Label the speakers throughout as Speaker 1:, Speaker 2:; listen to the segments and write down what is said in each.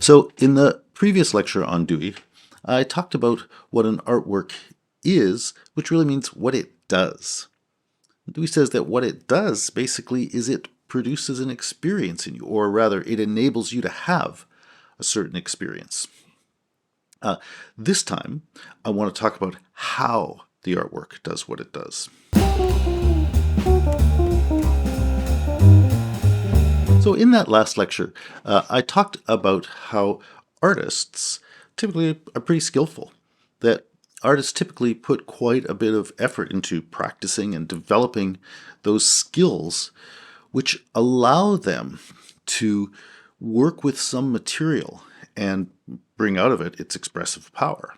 Speaker 1: So in the previous lecture on Dewey, I talked about what an artwork is, which really means what it does. Dewey says that what it does basically is it produces an experience in you, or rather it enables you to have a certain experience. This time, I want to talk about how the artwork does what it does. So in that last lecture, I talked about how artists typically are pretty skillful, that artists typically put quite a bit of effort into practicing and developing those skills which allow them to work with some material and bring out of it its expressive power.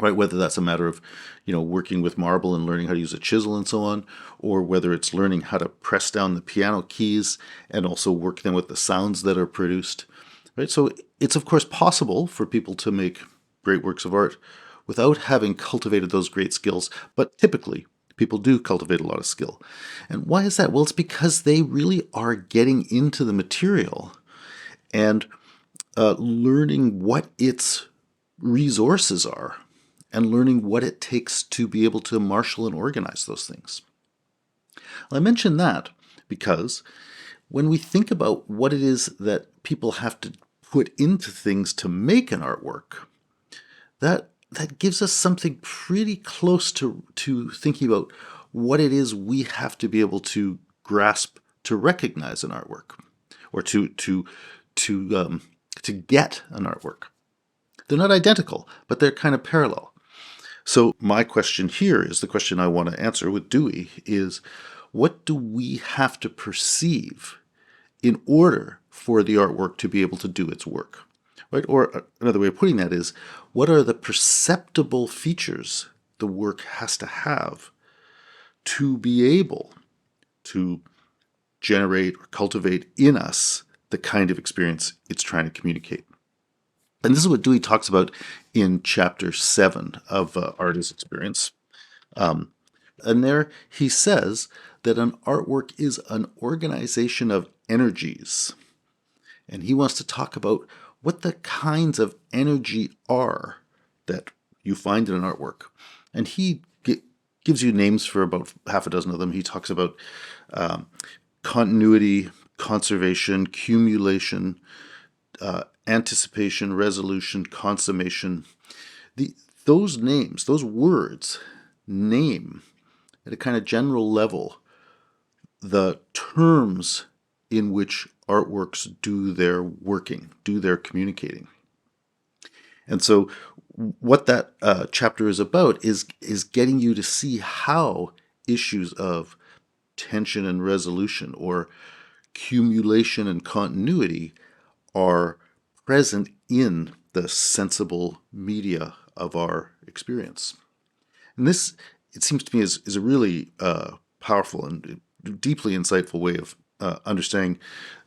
Speaker 1: Right, whether that's a matter of, working with marble and learning how to use a chisel and so on, or whether it's learning how to press down the piano keys and also work them with the sounds that are produced. Right, so it's of course possible for people to make great works of art without having cultivated those great skills, but typically people do cultivate a lot of skill. And why is that? Well, it's because they really are getting into the material and learning what its resources are, and learning what it takes to be able to marshal and organize those things. Well, I mention that because when we think about what it is that people have to put into things to make an artwork, that gives us something pretty close to thinking about what it is we have to be able to grasp to recognize an artwork, or to get an artwork. They're not identical, but they're kind of parallel. So my question here is the question I want to answer with Dewey is, what do we have to perceive in order for the artwork to be able to do its work? Right? Or another way of putting that is, what are the perceptible features the work has to have to be able to generate or cultivate in us the kind of experience it's trying to communicate? And this is what Dewey talks about in chapter 7 of Art as Experience. And there he says that an artwork is an organization of energies. And he wants to talk about what the kinds of energy are that you find in an artwork. And he gives you names for about half a dozen of them. He talks about continuity, conservation, cumulation, anticipation, resolution, consummation. Those names, those words, name at a kind of general level the terms in which artworks do their working, do their communicating. And so what that chapter is about is getting you to see how issues of tension and resolution, or cumulation and continuity, are present in the sensible media of our experience. And this, it seems to me, is a really powerful and deeply insightful way of understanding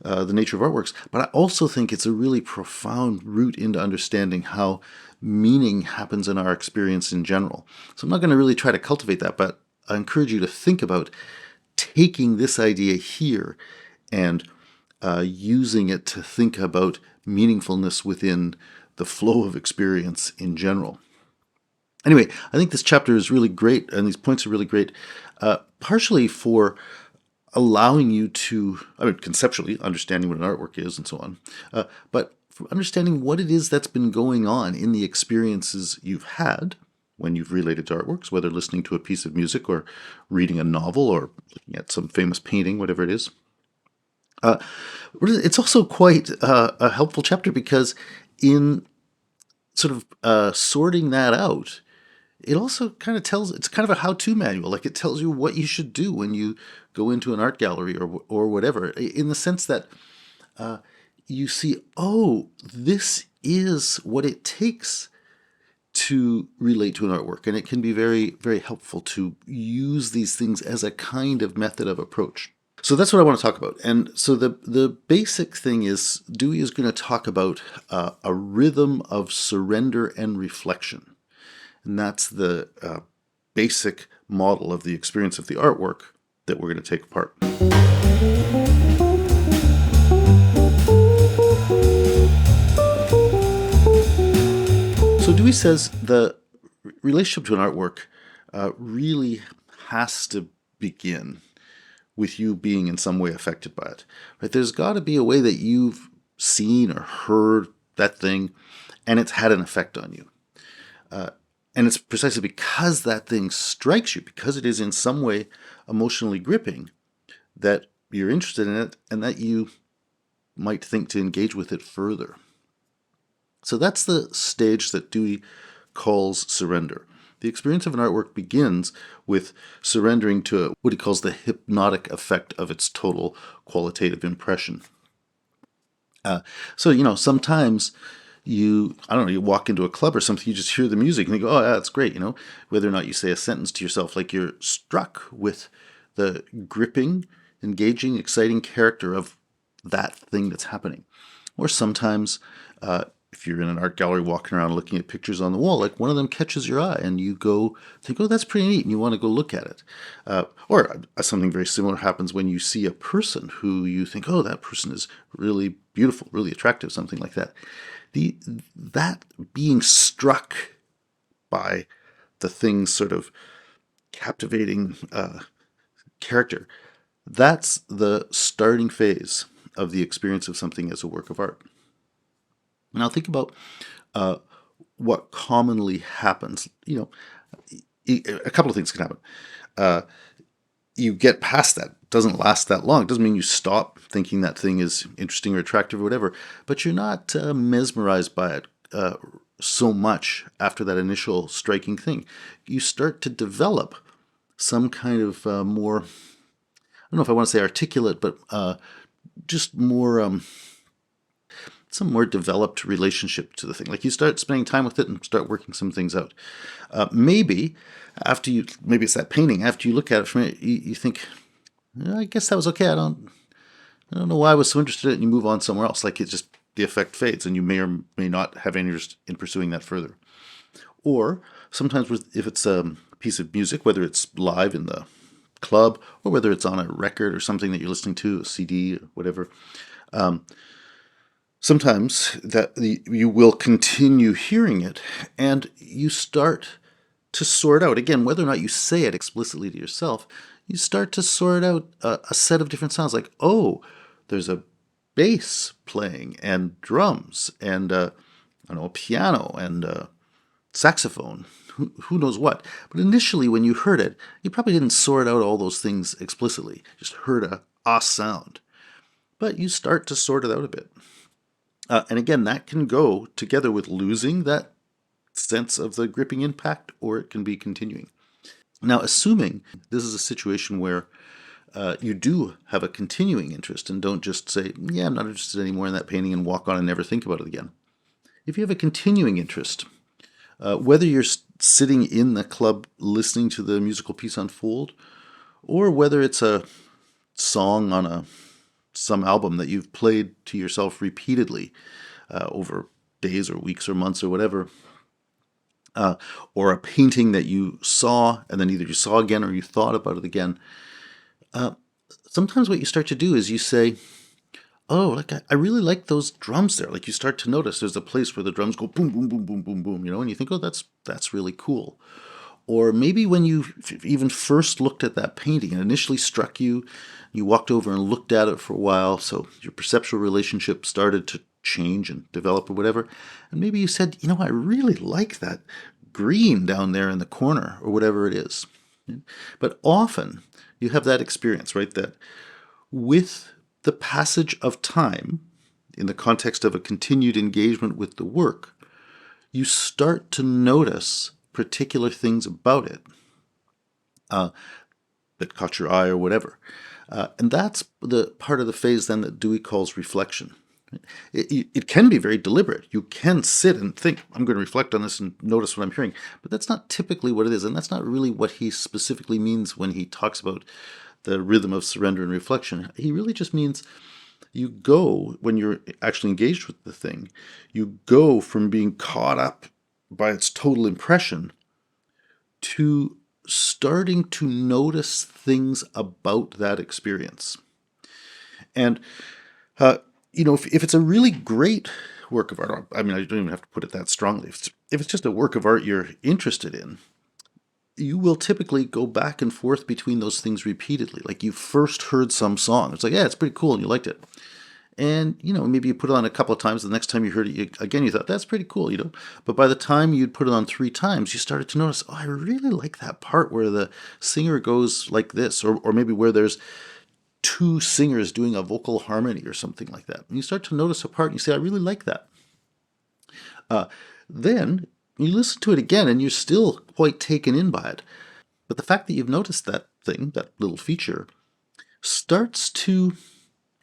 Speaker 1: the nature of artworks. But I also think it's a really profound route into understanding how meaning happens in our experience in general. So I'm not going to really try to cultivate that, but I encourage you to think about taking this idea here and using it to think about meaningfulness within the flow of experience in general. Anyway, I think this chapter is really great, and these points are really great, partially for allowing you to, conceptually understanding what an artwork is and so on, but for understanding what it is that's been going on in the experiences you've had when you've related to artworks, whether listening to a piece of music or reading a novel or looking at some famous painting, whatever it is. It's also quite a helpful chapter because in sort of sorting that out, it also kind of tells, it's kind of a how-to manual. Like, it tells you what you should do when you go into an art gallery or whatever, in the sense that you see, oh, this is what it takes to relate to an artwork. And it can be very, very helpful to use these things as a kind of method of approach. So that's what I want to talk about. And so the basic thing is, Dewey is going to talk about a rhythm of surrender and reflection. And that's the basic model of the experience of the artwork that we're going to take apart. Dewey says the relationship to an artwork really has to begin with you being in some way affected by it. Right? There's got to be a way that you've seen or heard that thing, and it's had an effect on you. And it's precisely because that thing strikes you, because it is in some way emotionally gripping, that you're interested in it and that you might think to engage with it further. So that's the stage that Dewey calls surrender. The experience of an artwork begins with surrendering to what he calls the hypnotic effect of its total qualitative impression. So, sometimes you walk into a club or something, you just hear the music and you go, oh, yeah, that's great, whether or not you say a sentence to yourself, like you're struck with the gripping, engaging, exciting character of that thing that's happening. Or sometimes, if you're in an art gallery walking around looking at pictures on the wall, like one of them catches your eye and you go think, oh, that's pretty neat, and you want to go look at it. Or something very similar happens when you see a person who you think, oh, that person is really beautiful, really attractive, something like that. That being struck by the thing's sort of captivating character, that's the starting phase of the experience of something as a work of art. Now think about what commonly happens. A couple of things can happen. You get past that. It doesn't last that long. It doesn't mean you stop thinking that thing is interesting or attractive or whatever, but you're not mesmerized by it so much after that initial striking thing. You start to develop some kind of more, I don't know if I want to say articulate, but just more, some more developed relationship to the thing. Like you start spending time with it and start working some things out. Maybe it's that painting. After you look at it from it, you think, I guess that was okay. I don't know why I was so interested in it, and you move on somewhere else. Like the effect fades, and you may or may not have any interest in pursuing that further. Or sometimes if it's a piece of music, whether it's live in the club or whether it's on a record or something that you're listening to, a CD or whatever, sometimes you will continue hearing it and you start to sort out, again, whether or not you say it explicitly to yourself, you start to sort out a set of different sounds, like, oh, there's a bass playing and drums and a piano and saxophone, who knows what. But initially when you heard it, you probably didn't sort out all those things explicitly, just heard a sound. But you start to sort it out a bit. And again, that can go together with losing that sense of the gripping impact, or it can be continuing. Now, assuming this is a situation where you do have a continuing interest and don't just say, yeah, I'm not interested anymore in that painting and walk on and never think about it again. If you have a continuing interest, whether you're sitting in the club listening to the musical piece unfold, or whether it's a song on some album that you've played to yourself repeatedly over days or weeks or months or whatever, or a painting that you saw and then either you saw again or you thought about it again, sometimes what you start to do is you say, oh, like I really like those drums there. Like you start to notice there's a place where the drums go boom, boom, boom, boom, boom, boom, and you think, oh, that's really cool. Or maybe when you even first looked at that painting, it initially struck you, you walked over and looked at it for a while, so your perceptual relationship started to change and develop or whatever, and maybe you said, I really like that green down there in the corner or whatever it is. But often you have that experience, right, that with the passage of time, in the context of a continued engagement with the work, you start to notice particular things about it that caught your eye or whatever. And that's the part of the phase then that Dewey calls reflection. It can be very deliberate. You can sit and think, I'm going to reflect on this and notice what I'm hearing. But that's not typically what it is. And that's not really what he specifically means when he talks about the rhythm of surrender and reflection. He really just means you go, when you're actually engaged with the thing, you go from being caught up by its total impression to starting to notice things about that experience. And, if it's a really great work of art, I mean, I don't even have to put it that strongly. If it's just a work of art you're interested in, you will typically go back and forth between those things repeatedly. Like you first heard some song, it's like, yeah, it's pretty cool, and you liked it. And, maybe you put it on a couple of times. The next time you heard it, again, you thought, that's pretty cool. But by the time you'd put it on 3 times, you started to notice, oh, I really like that part where the singer goes like this, or maybe where there's two singers doing a vocal harmony or something like that. And you start to notice a part and you say, I really like that. Then you listen to it again and you're still quite taken in by it. But the fact that you've noticed that thing, that little feature, starts to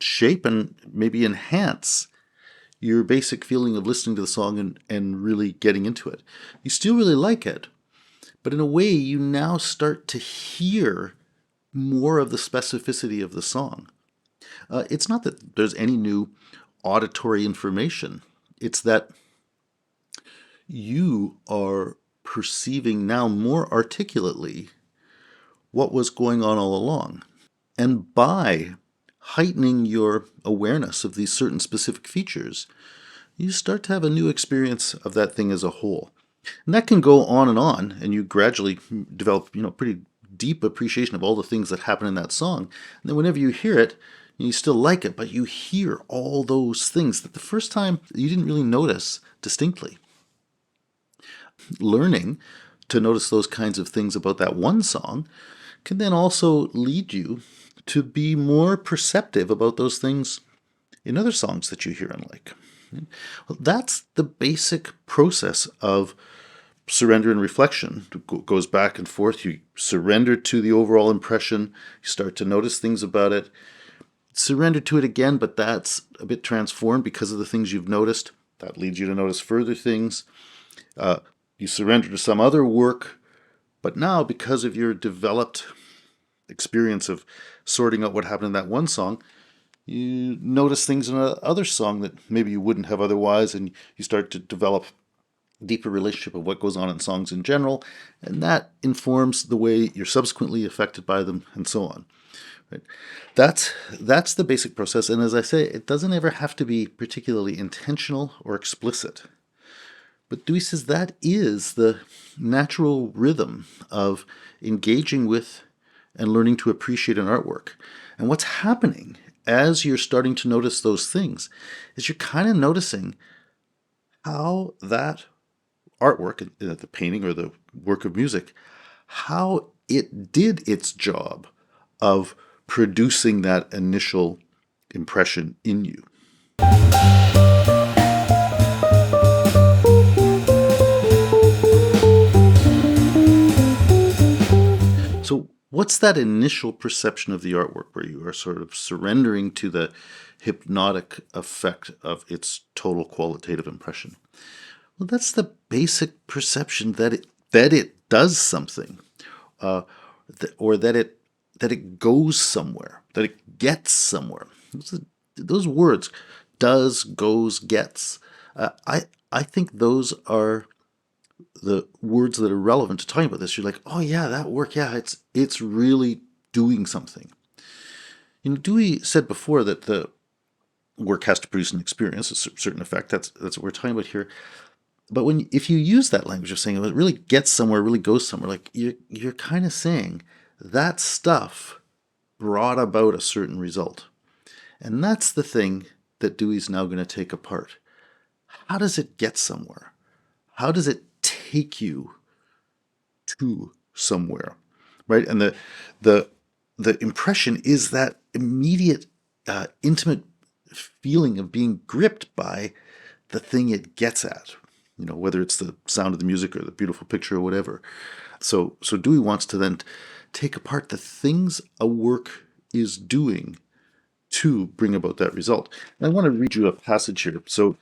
Speaker 1: shape and maybe enhance your basic feeling of listening to the song and really getting into it. You still really like it, but in a way you now start to hear more of the specificity of the song. It's not that there's any new auditory information. It's that you are perceiving now more articulately what was going on all along. And by heightening your awareness of these certain specific features, you start to have a new experience of that thing as a whole. And that can go on, and you gradually develop, pretty deep appreciation of all the things that happen in that song. And then whenever you hear it, you still like it, but you hear all those things that the first time you didn't really notice distinctly. Learning to notice those kinds of things about that one song can then also lead you to be more perceptive about those things in other songs that you hear and like. Well, that's the basic process of surrender and reflection. It goes back and forth. You surrender to the overall impression. You start to notice things about it. Surrender to it again, but that's a bit transformed because of the things you've noticed. That leads you to notice further things. You surrender to some other work, but now because of your developed experience of sorting out what happened in that one song, you notice things in another song that maybe you wouldn't have otherwise, and you start to develop a deeper relationship of what goes on in songs in general, and that informs the way you're subsequently affected by them, and so on. Right? That's the basic process, and as I say, it doesn't ever have to be particularly intentional or explicit. But Dewey says that is the natural rhythm of engaging with and learning to appreciate an artwork. And what's happening as you're starting to notice those things is you're kind of noticing how that artwork, the painting or the work of music, how it did its job of producing that initial impression in you. So what's that initial perception of the artwork where you are sort of surrendering to the hypnotic effect of its total qualitative impression? Well, that's the basic perception that it does something, or that it goes somewhere, that it gets somewhere. Those words, does, goes, gets. I think those are the words that are relevant to talking about this. You're like, oh yeah, that work, yeah, it's really doing something. Dewey said before that the work has to produce an experience, a certain effect. That's what we're talking about here. But if you use that language of saying it really gets somewhere, really goes somewhere, like you're kind of saying that stuff brought about a certain result. And that's the thing that Dewey's now going to take apart. How does it get somewhere? How does it take you to somewhere, right? And the impression is that immediate, intimate feeling of being gripped by the thing it gets at, whether it's the sound of the music or the beautiful picture or whatever. So Dewey wants to then take apart the things a work is doing to bring about that result. And I want to read you a passage here. So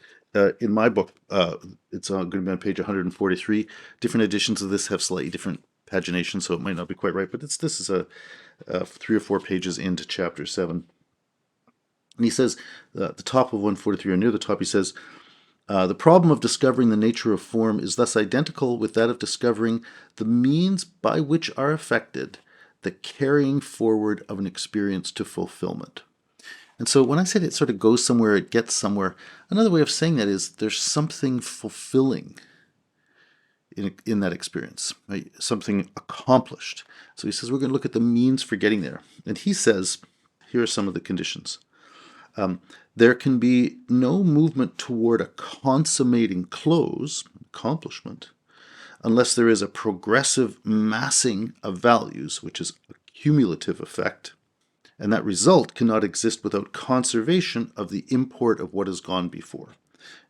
Speaker 1: in my book, it's going to be on page 143. Different editions of this have slightly different pagination, so it might not be quite right, but this is a 3 or 4 pages into chapter 7. And he says, at the top of 143, or near the top, he says, the problem of discovering the nature of form is thus identical with that of discovering the means by which are effected the carrying forward of an experience to fulfillment. And so when I said it sort of goes somewhere, it gets somewhere, another way of saying that is there's something fulfilling in that experience, right? Something accomplished. So he says we're going to look at the means for getting there. And he says, here are some of the conditions. There can be no movement toward a consummating close, accomplishment, unless there is a progressive massing of values, which is a cumulative effect, and that result cannot exist without conservation of the import of what has gone before.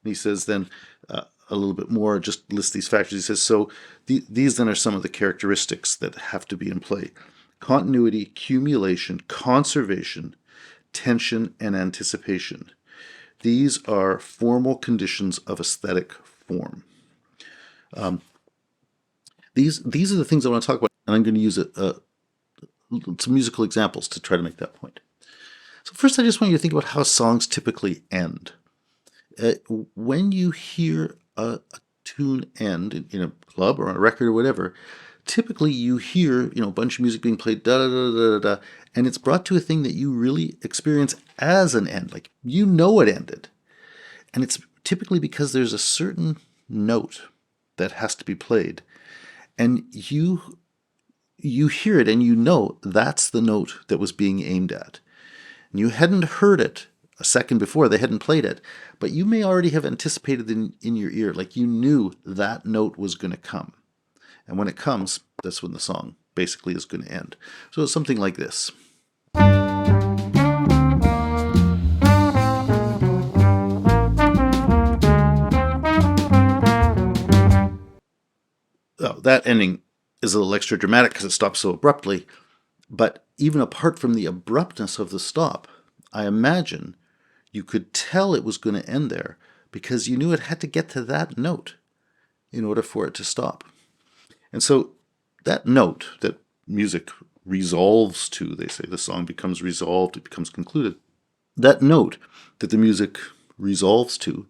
Speaker 1: And he says then a little bit more, just list these factors. He says, so these then are some of the characteristics that have to be in play. Continuity, accumulation, conservation, tension, and anticipation. These are formal conditions of aesthetic form. These are the things I want to talk about, and I'm going to use some musical examples to try to make that point. So first, I just want you to think about how songs typically end. When you hear a tune end in a club or on a record or whatever, typically you hear a bunch of music being played, da da da da da, and it's brought to a thing that you really experience as an end, like it ended, and it's typically because there's a certain note that has to be played, and you hear it and that's the note that was being aimed at. And you hadn't heard it a second before, they hadn't played it, but you may already have anticipated in your ear, like you knew that note was going to come. And when it comes, that's when the song basically is going to end. So it's something like this. Oh, that ending is a little extra dramatic because it stops so abruptly, but even apart from the abruptness of the stop, I imagine you could tell it was going to end there because you knew it had to get to that note in order for it to stop. And so that note that music resolves to, they say the song becomes resolved, it becomes concluded. That note that the music resolves to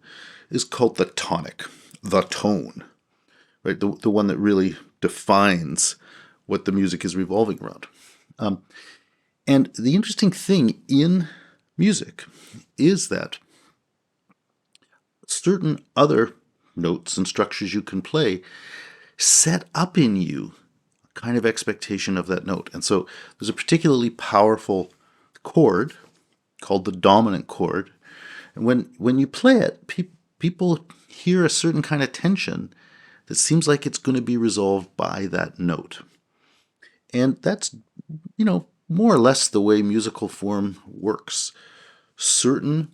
Speaker 1: is called the tonic, the tone, right? The one that really defines what the music is revolving around. And the interesting thing in music is that certain other notes and structures you can play set up in you a kind of expectation of that note. And so there's a particularly powerful chord called the dominant chord. And when you play it, people hear a certain kind of tension that seems like it's going to be resolved by that note. And that's, more or less the way musical form works. Certain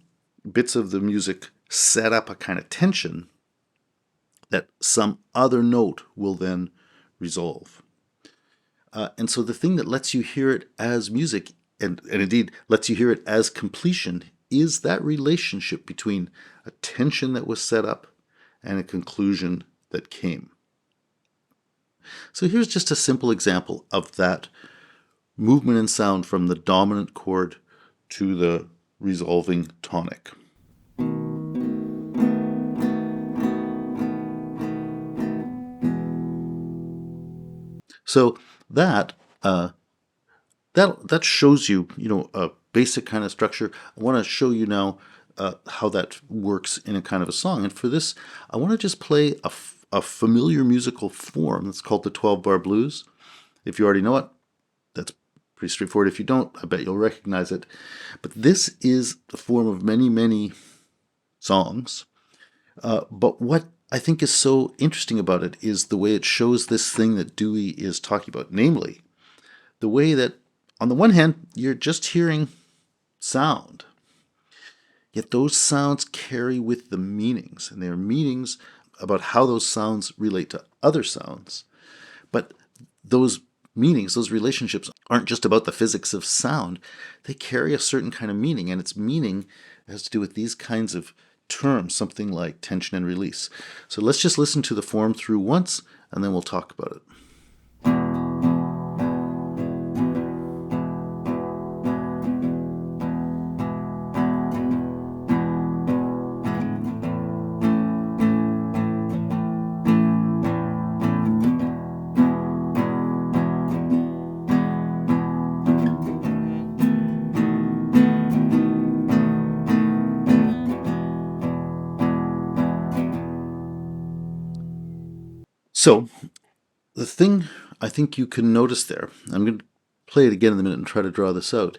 Speaker 1: bits of the music set up a kind of tension that some other note will then resolve. And so the thing that lets you hear it as music, and indeed lets you hear it as completion, is that relationship between a tension that was set up and a conclusion that came. So here's just a simple example of that movement in sound from the dominant chord to the resolving tonic. So that shows you, a basic kind of structure. I want to show you now how that works in a kind of a song. And for this, I want to just play a familiar musical form that's called the 12-bar blues. If you already know it, that's pretty straightforward. If you don't, I bet you'll recognize it. But this is the form of many, many songs. But what I think is so interesting about it is the way it shows this thing that Dewey is talking about, namely, the way that, on the one hand, you're just hearing sound, yet those sounds carry with them meanings, and they are meanings about how those sounds relate to other sounds. But those meanings, those relationships, aren't just about the physics of sound. They carry a certain kind of meaning, and its meaning has to do with these kinds of terms, something like tension and release. So let's just listen to the form through once, and then we'll talk about it. So the thing I think you can notice there, I'm going to play it again in a minute and try to draw this out,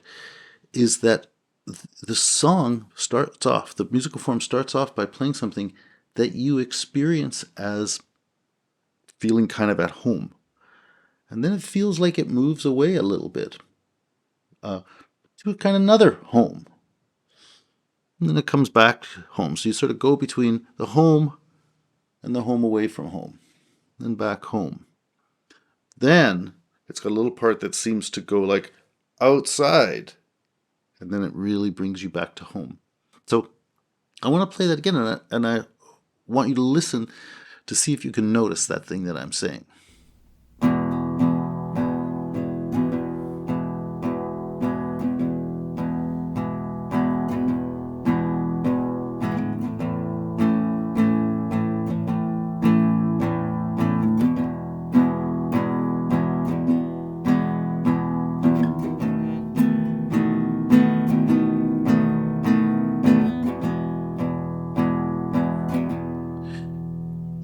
Speaker 1: is that the song starts off, the musical form starts off by playing something that you experience as feeling kind of at home. And then it feels like it moves away a little bit to kind of another home. And then it comes back home. So you sort of go between the home and the home away from home, then back home. Then it's got a little part that seems to go like outside, and then it really brings you back to home. So I want to play that again, and I want you to listen to see if you can notice that thing that I'm saying.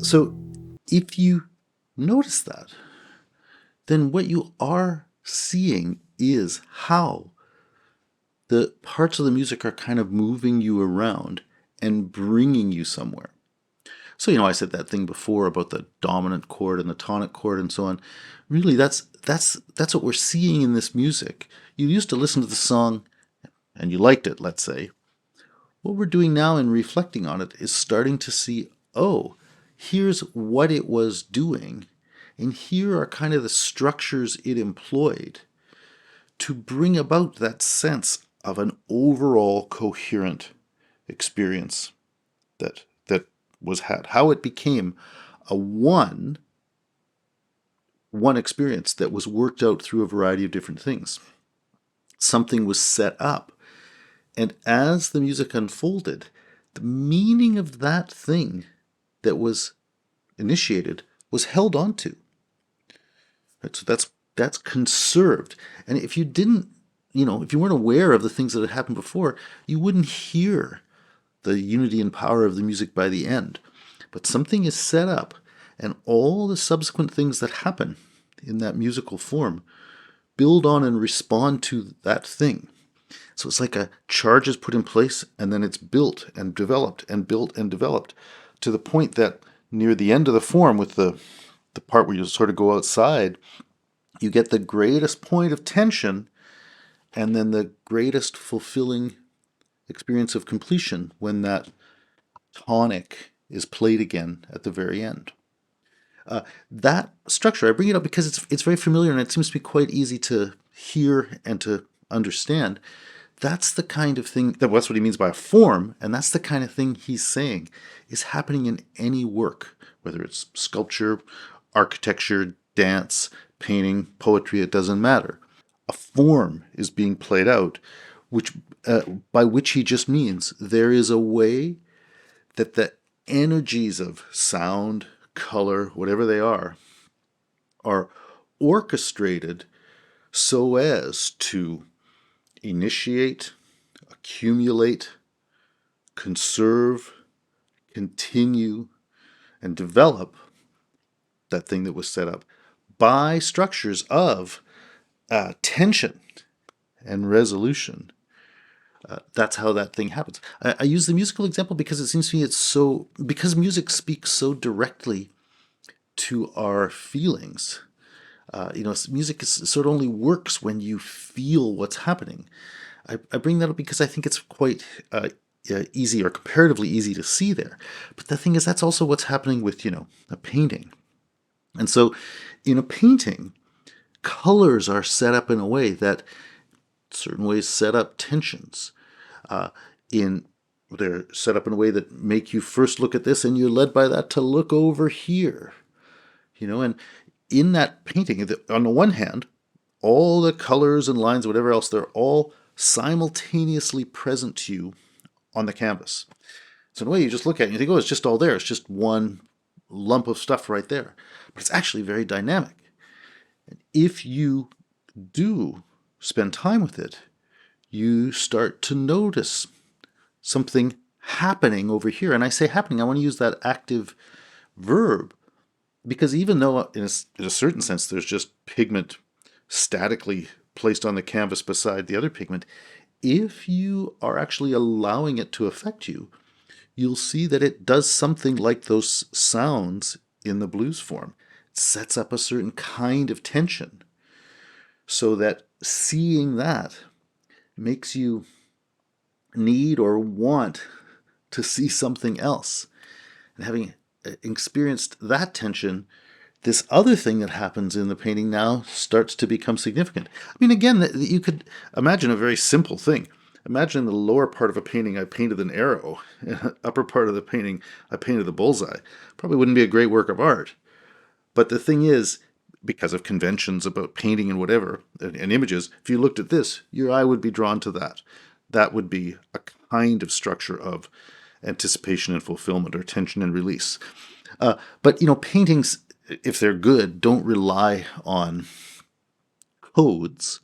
Speaker 1: So if you notice that, then what you are seeing is how the parts of the music are kind of moving you around and bringing you somewhere. So, I said that thing before about the dominant chord and the tonic chord and so on. Really, that's what we're seeing in this music. You used to listen to the song and you liked it, let's say. What we're doing now in reflecting on it is starting to see, oh, here's what it was doing, and here are kind of the structures it employed to bring about that sense of an overall coherent experience that was had. How it became a one experience that was worked out through a variety of different things. Something was set up, and as the music unfolded, the meaning of that thing that was initiated was held onto. Right? So that's conserved. And if you didn't, if you weren't aware of the things that had happened before, you wouldn't hear the unity and power of the music by the end. But something is set up, and all the subsequent things that happen in that musical form build on and respond to that thing. So it's like a charge is put in place, and then it's built and developed and built and developed to the point that near the end of the form, with the part where you sort of go outside, you get the greatest point of tension and then the greatest fulfilling experience of completion when that tonic is played again at the very end. That structure, I bring it up because it's very familiar and it seems to be quite easy to hear and to understand. That's the kind of thing, that's what he means by a form, and that's the kind of thing he's saying is happening in any work, whether it's sculpture, architecture, dance, painting, poetry, it doesn't matter. A form is being played out, which by which he just means there is a way that the energies of sound, color, whatever they are orchestrated so as to initiate, accumulate, conserve, continue, and develop that thing that was set up by structures of tension and resolution. That's how that thing happens. I use the musical example because it seems to me because music speaks so directly to our feelings. Music sort of only works when you feel what's happening. I bring that up because I think it's quite easy or comparatively easy to see there. But the thing is, that's also what's happening with, a painting. And so in a painting, colors are set up in a way that certain ways set up tensions. They're set up in a way that make you first look at this and you're led by that to look over here. And in that painting, on the one hand, all the colors and lines, whatever else, they're all simultaneously present to you on the canvas. So in a way, you just look at it and you think, oh, it's just all there. It's just one lump of stuff right there. But it's actually very dynamic. And if you do spend time with it, you start to notice something happening over here. And I say happening, I want to use that active verb Because even though, in a certain sense, there's just pigment statically placed on the canvas beside the other pigment, if you are actually allowing it to affect you, you'll see that it does something like those sounds in the blues form. It sets up a certain kind of tension so that seeing that makes you need or want to see something else. And having experienced that tension, this other thing that happens in the painting now starts to become significant. I mean, again, you could imagine a very simple thing. Imagine in the lower part of a painting, I painted an arrow. In the upper part of the painting, I painted the bullseye. Probably wouldn't be a great work of art. But the thing is, because of conventions about painting and whatever, and images, if you looked at this, your eye would be drawn to that. That would be a kind of structure of anticipation and fulfillment, or tension and release. But, paintings, if they're good, don't rely on codes.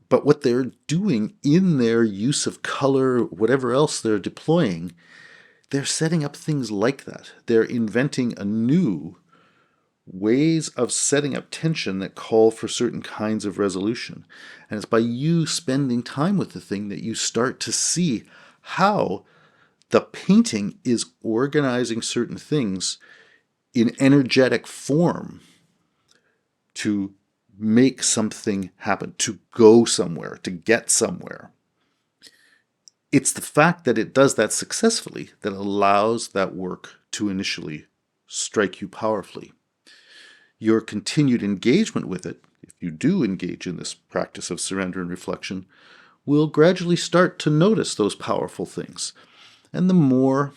Speaker 1: But what they're doing in their use of color, whatever else they're deploying, they're setting up things like that. They're inventing anew ways of setting up tension that call for certain kinds of resolution. And it's by you spending time with the thing that you start to see how the painting is organizing certain things in energetic form to make something happen, to go somewhere, to get somewhere. It's the fact that it does that successfully that allows that work to initially strike you powerfully. Your continued engagement with it, if you do engage in this practice of surrender and reflection, will gradually start to notice those powerful things. And the more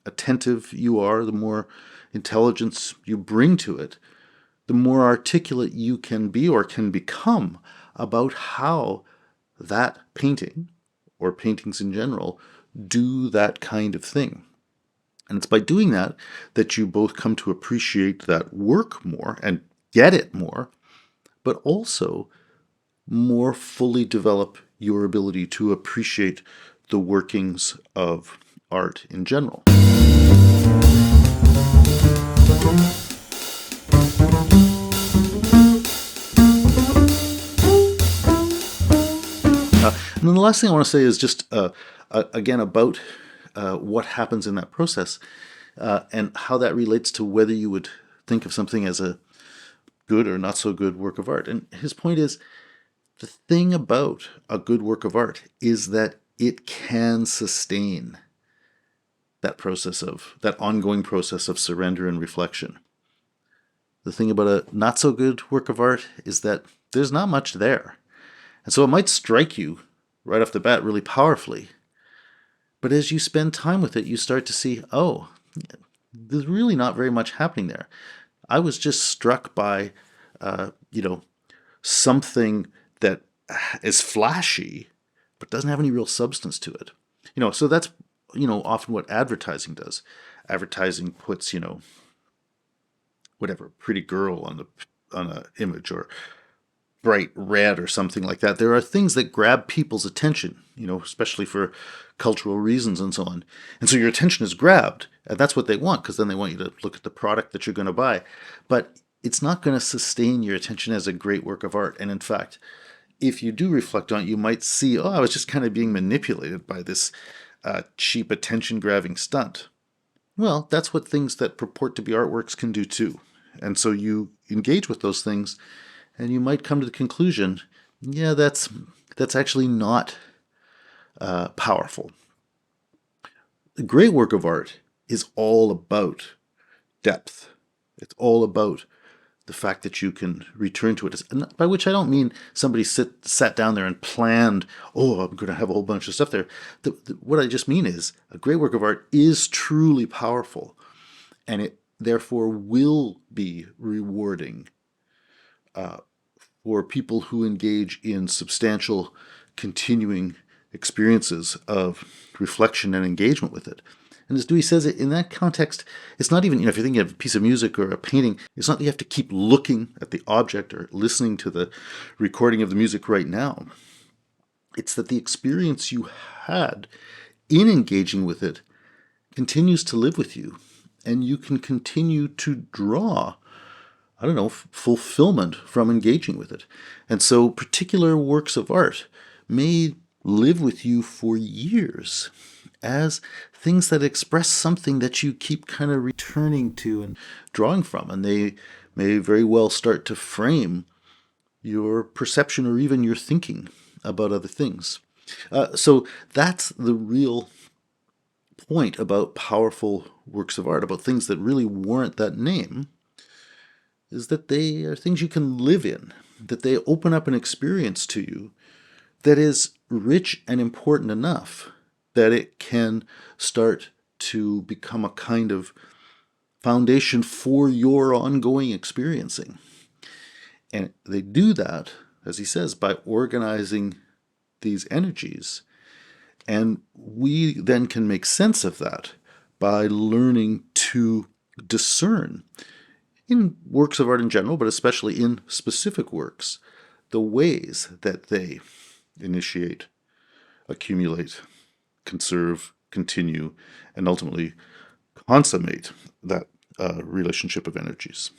Speaker 1: attentive you are, the more intelligence you bring to it, the more articulate you can be or can become about how that painting, or paintings in general, do that kind of thing. And it's by doing that that you both come to appreciate that work more and get it more, but also more fully develop your ability to appreciate the workings of art in general. And then the last thing I want to say is just, again, about what happens in that process and how that relates to whether you would think of something as a good or not so good work of art. And his point is, the thing about a good work of art is that it can sustain that ongoing process of surrender and reflection. The thing about a not so good work of art is that there's not much there. And so it might strike you right off the bat really powerfully. But as you spend time with it, you start to see, oh, there's really not very much happening there. I was just struck by, something that is flashy, but doesn't have any real substance to it. So that's, often what advertising does. Advertising puts, whatever, pretty girl on an image, or bright red or something like that. There are things that grab people's attention, especially for cultural reasons and so on. And so your attention is grabbed, and that's what they want, because then they want you to look at the product that you're going to buy. But it's not going to sustain your attention as a great work of art. And in fact, if you do reflect on it, you might see, oh, I was just kind of being manipulated by this cheap attention-grabbing stunt. Well, that's what things that purport to be artworks can do too. And so you engage with those things, and you might come to the conclusion, yeah, that's actually not powerful. A great work of art is all about depth. It's all about the fact that you can return to it. By which I don't mean somebody sat down there and planned, oh, I'm going to have a whole bunch of stuff there. What I just mean is a great work of art is truly powerful, and it therefore will be rewarding for people who engage in substantial, continuing experiences of reflection and engagement with it. And as Dewey says, in that context, it's not even, if you're thinking of a piece of music or a painting, it's not that you have to keep looking at the object or listening to the recording of the music right now. It's that the experience you had in engaging with it continues to live with you. and you can continue to draw, I don't know, fulfillment from engaging with it. And so particular works of art may live with you for years as things that express something that you keep kind of returning to and drawing from. And they may very well start to frame your perception or even your thinking about other things. So that's the real point about powerful works of art, about things that really warrant that name, is that they are things you can live in, that they open up an experience to you that is rich and important enough that it can start to become a kind of foundation for your ongoing experiencing. And they do that, as he says, by organizing these energies. And we then can make sense of that by learning to discern, in works of art in general, but especially in specific works, the ways that they initiate, accumulate, conserve, continue, and ultimately consummate that relationship of energies.